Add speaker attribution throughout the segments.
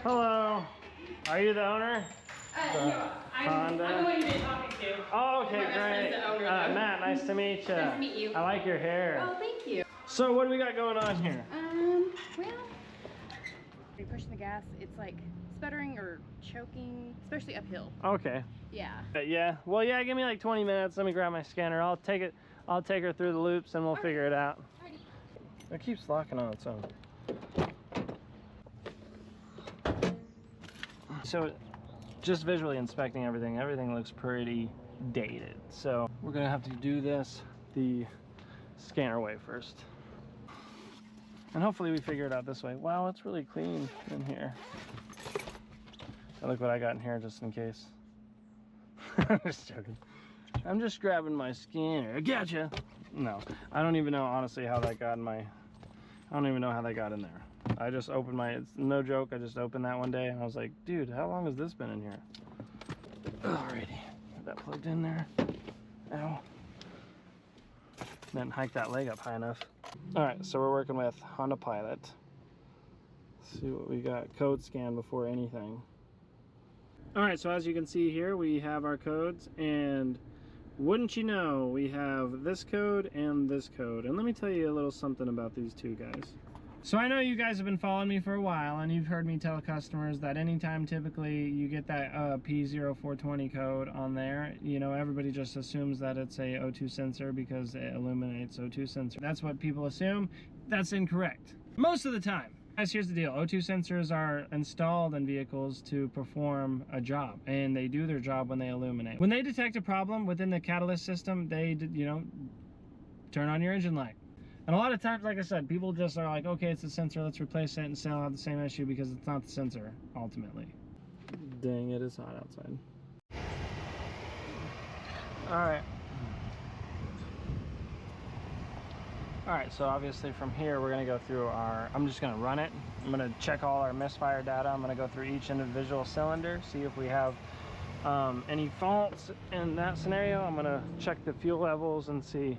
Speaker 1: Hello. Are you the owner?
Speaker 2: No,
Speaker 1: I'm the one you've been talking to. Oh, okay, great. Matt, nice to meet you.
Speaker 2: Nice to meet you.
Speaker 1: I like your hair.
Speaker 2: Oh, thank you.
Speaker 1: So what do we got going on here?
Speaker 2: Well, you're pushing the gas, it's like sputtering or choking, especially uphill.
Speaker 1: Okay.
Speaker 2: Yeah.
Speaker 1: Yeah. Well, yeah, give me like 20 minutes. Let me grab my scanner. I'll take her through the loops and we'll figure it out.
Speaker 2: Alrighty.
Speaker 1: It keeps locking on its own. So just visually inspecting everything looks pretty dated. So we're gonna have to do this the scanner way first. And hopefully we figure it out this way. Wow, it's really clean in here. And look what I got in here just in case. I'm just joking. I'm just grabbing my scanner. Gotcha! No, I don't even know honestly how that got in my... I don't even know how that got in there. I just opened my... It's no joke, I just opened that one day and I was like, dude, how long has this been in here? Alrighty, got that plugged in there. Ow. Didn't hike that leg up high enough. Alright, so we're working with Honda Pilot. Let's see what we got. Code scan before anything. Alright, so as you can see here, we have our codes, and wouldn't you know, we have this code and this code. And let me tell you a little something about these two guys. So I know you guys have been following me for a while, and you've heard me tell customers that anytime typically you get that P0420 code on there, you know, everybody just assumes that it's a O2 sensor because it illuminates O2 sensor. That's what people assume. That's incorrect. Most of the time. Guys, here's the deal. O2 sensors are installed in vehicles to perform a job, and they do their job when they illuminate. When they detect a problem within the catalyst system, they, you know, turn on your engine light. And a lot of times, like I said, people just are like, okay, it's a sensor, let's replace it and still have the same issue because it's not the sensor, ultimately. Dang, it is hot outside. Alright. Alright, so obviously from here, we're going to go through our... I'm just going to run it. I'm going to check all our misfire data. I'm going to go through each individual cylinder, see if we have any faults in that scenario. I'm going to check the fuel levels and see,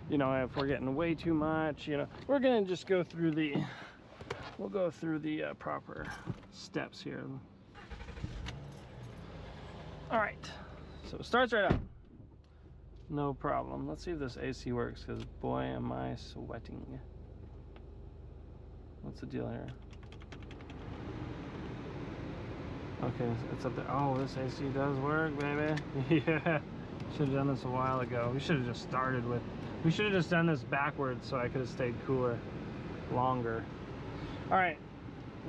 Speaker 1: you know, if we're getting way too much, you know. We're gonna just go through the, we'll go through the proper steps here. All right, so it starts right up. No problem. Let's see if this AC works, because boy, am I sweating. What's the deal here? Okay, it's up there. Oh, this AC does work, baby. Yeah, should have done this a while ago. We should have just started with, we should have just done this backwards so I could have stayed cooler longer. All right,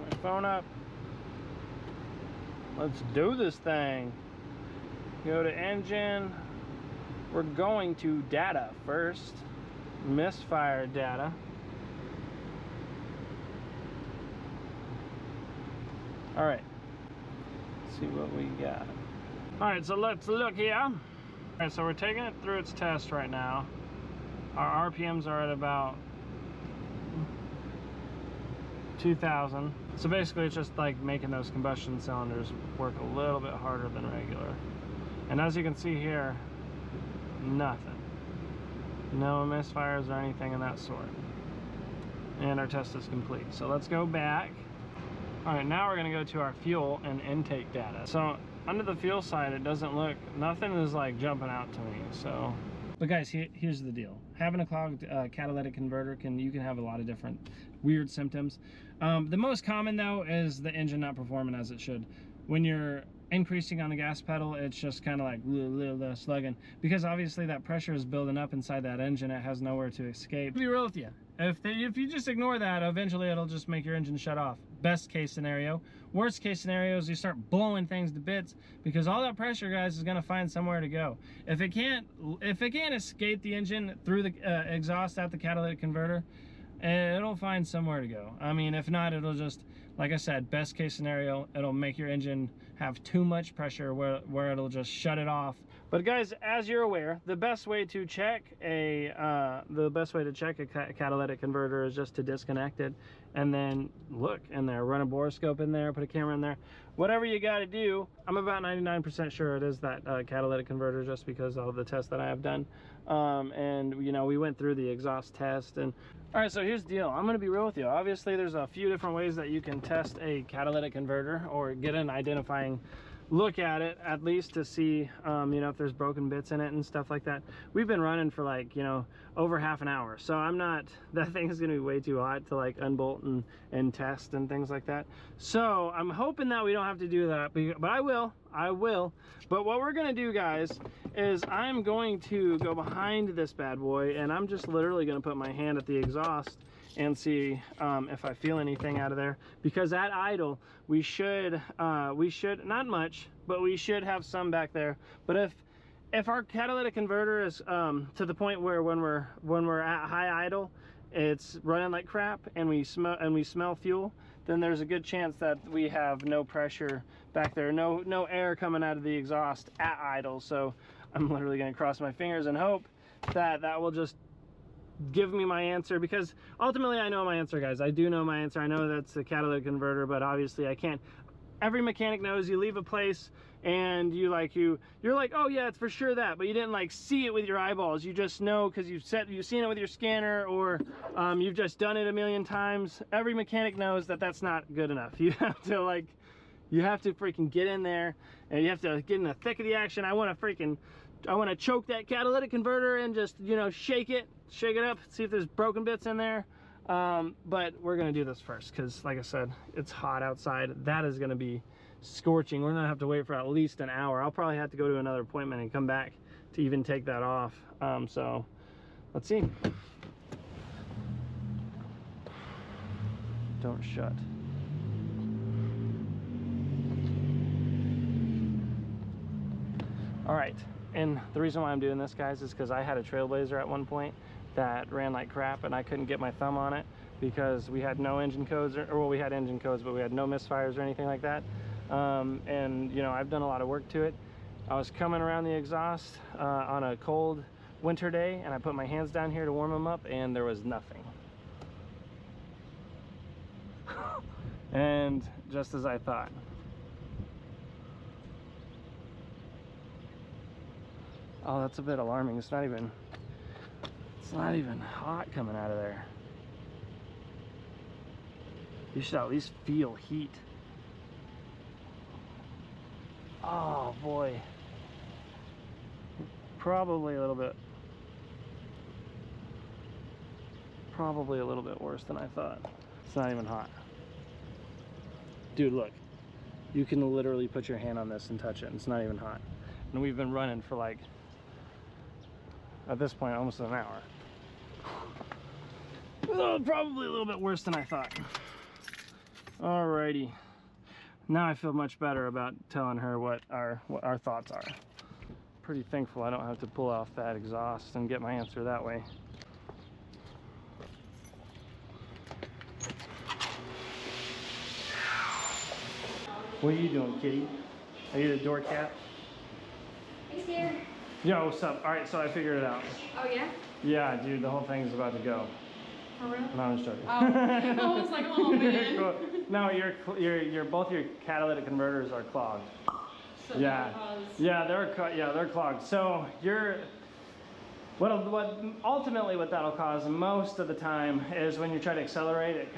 Speaker 1: my phone up. Let's do this thing. Go to engine. We're going to data first. Misfire data. All right, let's see what we got. All right, so let's look here. All right, so we're taking it through its test right now. Our RPMs are at about 2,000. So basically it's just like making those combustion cylinders work a little bit harder than regular. And as you can see here, nothing. No misfires or anything of that sort. And our test is complete. So let's go back. All right, now we're gonna go to our fuel and intake data. So under the fuel side, it doesn't look, nothing is like jumping out to me, so. But guys, here's the deal. Having a clogged catalytic converter, you can have a lot of different weird symptoms. The most common though is the engine not performing as it should. When you're increasing on the gas pedal, it's just kind of like slugging, because obviously that pressure is building up inside that engine. It has nowhere to escape. To be real with you, if you just ignore that, eventually it'll just make your engine shut off. Best case scenario. Worst case scenario is you start blowing things to bits, because all that pressure, guys, is going to find somewhere to go. If it can't escape the engine through the exhaust at the catalytic converter, it'll find somewhere to go. I mean, if not, it'll just, like I said, best case scenario, it'll make your engine have too much pressure where it'll just shut it off But guys, as you're aware, the best way to check a catalytic converter is just to disconnect it and then look in there, run a borescope in there, put a camera in there, whatever you got to do. I'm about 99% sure it is that catalytic converter, just because of the tests that I have done. And you know, we went through the exhaust test. And all right, so here's the deal. I'm going to be real with you. Obviously, there's a few different ways that you can test a catalytic converter or get an identifying look at it, at least to see you know, if there's broken bits in it and stuff like that. We've been running for like, you know, over half an hour, so I'm not, that thing is gonna be way too hot to like unbolt and test and things like that. So I'm hoping that we don't have to do that, but I will. But what we're gonna do, guys, is I'm going to go behind this bad boy, and I'm just literally gonna put my hand at the exhaust and see if I feel anything out of there, because at idle we should not much, but we should have some back there. But if our catalytic converter is to the point where when we're at high idle it's running like crap and we smell fuel, then there's a good chance that we have no pressure back there, no air coming out of the exhaust at idle. So I'm literally going to cross my fingers and hope that that will just give me my answer, because ultimately I know my answer, guys. I do know my answer. I know that's the catalytic converter, but obviously I can't. Every mechanic knows you leave a place and you're like, oh yeah, it's for sure that, but you didn't like see it with your eyeballs. You just know because you've seen it with your scanner, or you've just done it a million times. Every mechanic knows that that's not good enough. You have to freaking get in there and you have to get in the thick of the action. I want to choke that catalytic converter and just, you know, shake it up, see if there's broken bits in there. But we're gonna do this first because, like I said, it's hot outside. That is gonna be scorching. We're gonna have to wait for at least an hour. I'll probably have to go to another appointment and come back to even take that off. So let's see. Don't shut. All right, and the reason why I'm doing this, guys, is because I had a Trailblazer at one point that ran like crap and I couldn't get my thumb on it because we had no engine codes, or well, we had engine codes, but we had no misfires or anything like that. And you know, I've done a lot of work to it. I was coming around the exhaust on a cold winter day, and I put my hands down here to warm them up, and there was nothing. And just as I thought. Oh, that's a bit alarming. It's not even hot coming out of there. You should at least feel heat. Oh boy. Probably a little bit worse than I thought. It's not even hot. Dude, look. You can literally put your hand on this and touch it, and it's not even hot. And we've been running for like, at this point, almost an hour. Probably a little bit worse than I thought. Alrighty. Now I feel much better about telling her what our thoughts are. Pretty thankful I don't have to pull off that exhaust and get my answer that way. What are you doing, kitty? Are you the door cat?
Speaker 2: He's here.
Speaker 1: Yo, what's up? Alright, so I figured it out.
Speaker 2: Oh yeah?
Speaker 1: Yeah, dude, the whole thing is about to go.
Speaker 2: For real?
Speaker 1: No, I'm just joking.
Speaker 2: Oh, I was like, oh man.
Speaker 1: Cool. No, both your catalytic converters are clogged.
Speaker 2: So
Speaker 1: Yeah, they're clogged. So ultimately what that'll cause most of the time is when you try to accelerate, it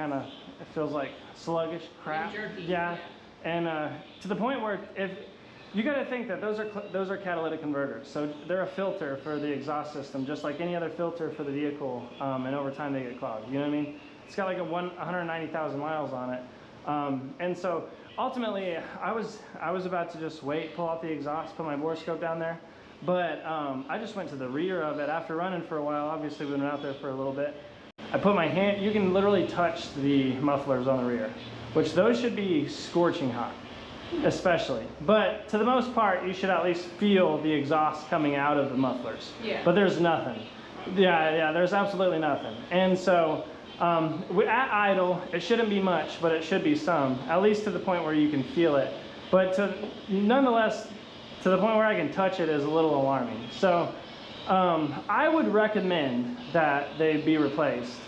Speaker 1: feels like sluggish crap.
Speaker 2: Jerky.
Speaker 1: Yeah, and to the point where if you got to think that those are catalytic converters, so they're a filter for the exhaust system, just like any other filter for the vehicle, and over time they get clogged. You know what I mean? It's got like 190,000 miles on it, and so ultimately I was about to just pull out the exhaust, put my borescope down there, but I just went to the rear of it after running for a while. Obviously we've been out there for a little bit. I put my hand. You can literally touch the mufflers on the rear, which those should be scorching hot. Especially, but to the most part you should at least feel the exhaust coming out of the mufflers. Yeah. But there's nothing. Yeah, there's absolutely nothing. And so at idle it shouldn't be much, but it should be some, at least to the point where you can feel it. But nonetheless, to the point where I can touch it is a little alarming. So I would recommend that they be replaced.